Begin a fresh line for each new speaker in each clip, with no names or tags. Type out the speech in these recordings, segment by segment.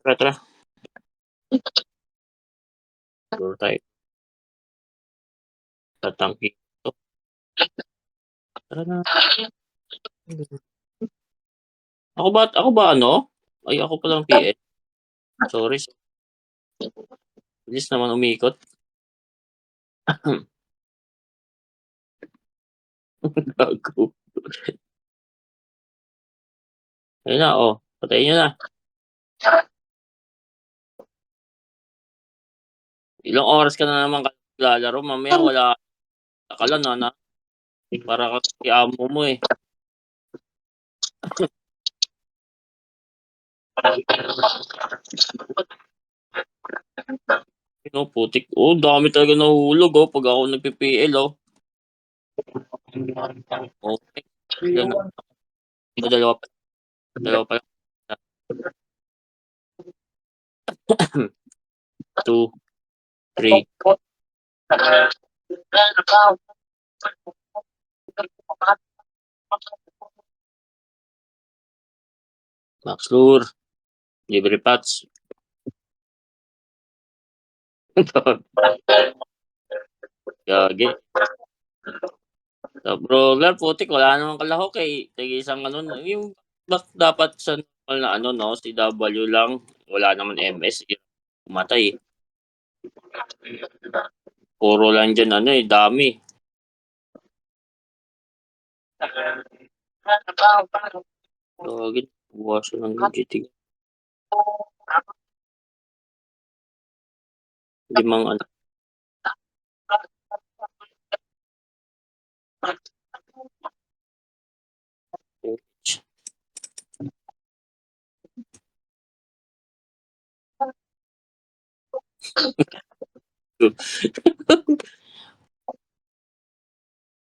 Tara, tara. Siguro tayo tatangki to. Tara na. Ako ba ano? Ay, ako palang PS. Sorry. Bilis naman umikot. Gago. Ayun na, oh. Patayin niyo na. Ilang oras ka na naman lalaro. Mamaya wala ka lang na. Para kasi amo mo eh. No, putik. Oh, dami talaga nahuhulog oh pag ako nagpi-PL oh. Okay. Ilan na? O, dalawa pa. Dalawa pa lang. 2, 3. Max Lure. Libre pats. Gagi. Sa brawler, putik wala namang kalahok eh. Tig-isang ano, yung dapat sa normal na ano, no, si W lang. Wala naman MS. Pumatay eh. Puro lang dyan ano eh, dami. Gagi. Buwasan ng legit. Limang ano.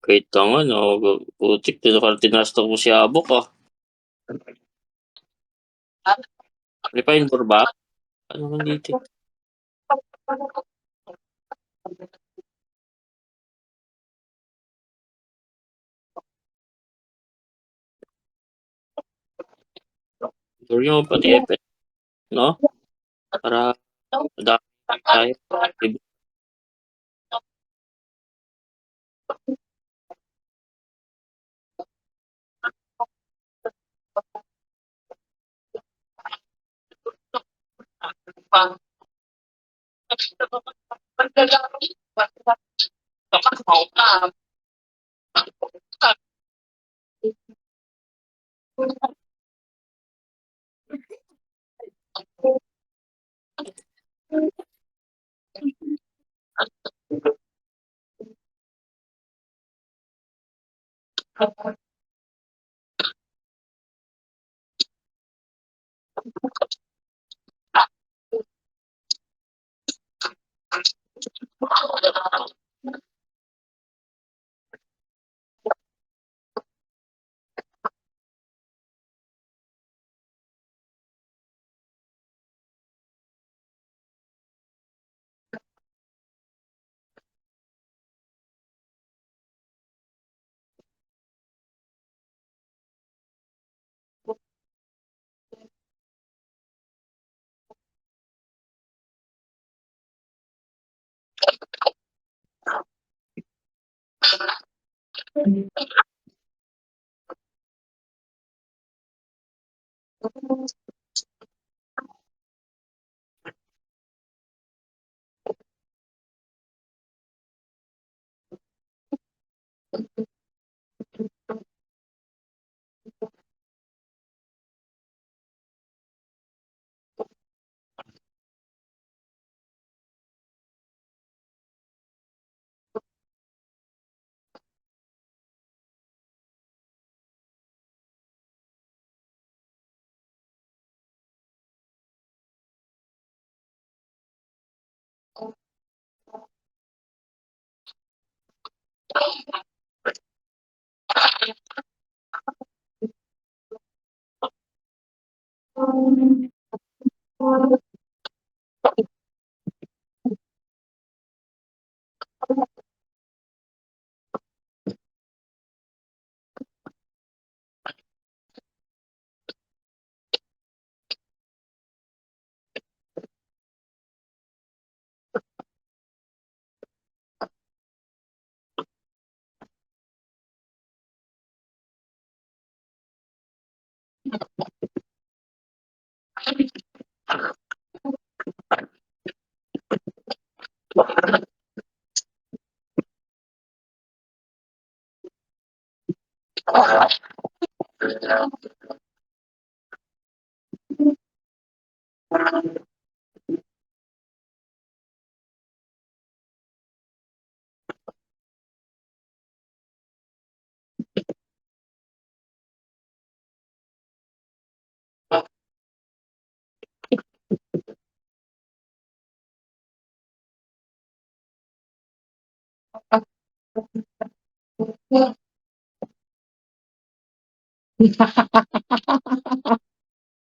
Kahit ang ano, putik, tinastok mo si Abok ah. Refine ba? Ano man dito? Siguro yung pati FS, no? Para madami tayo.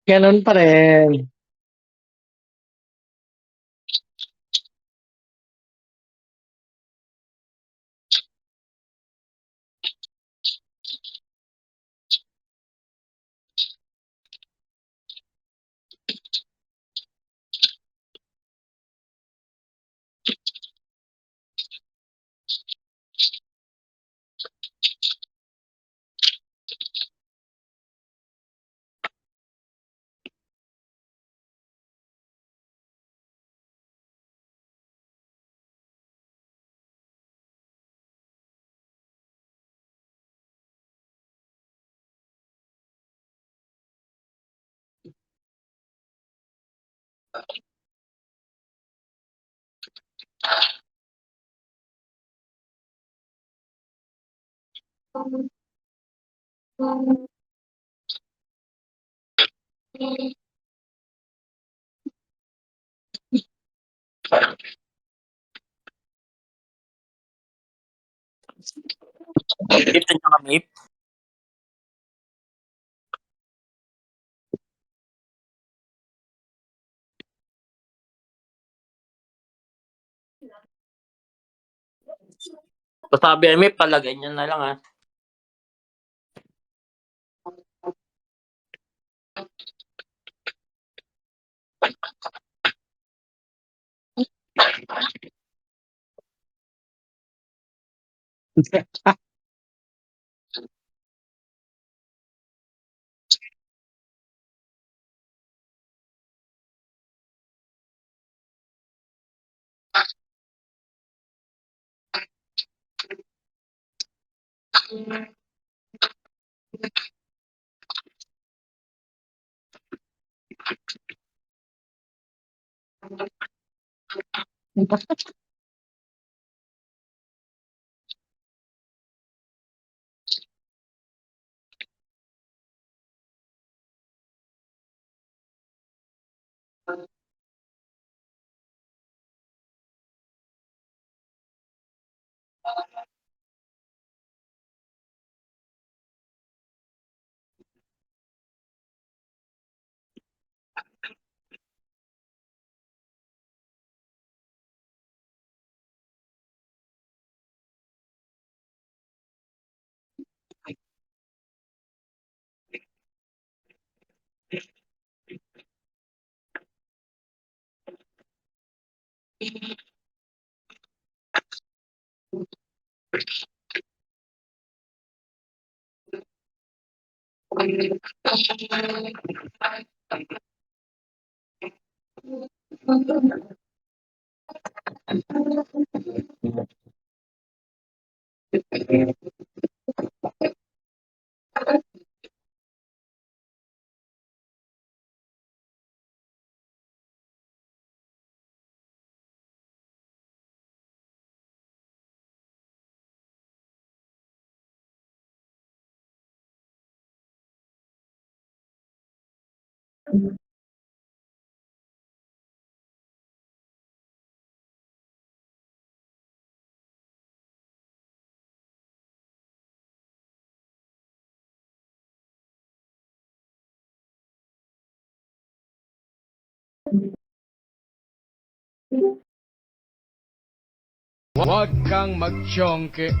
Gano'n pa rin.
Ito niya kami. Sabi MF palagay niya na lang,
Huwag kang magtsyongke.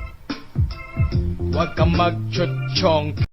Huwag kang magtsyotsyongke.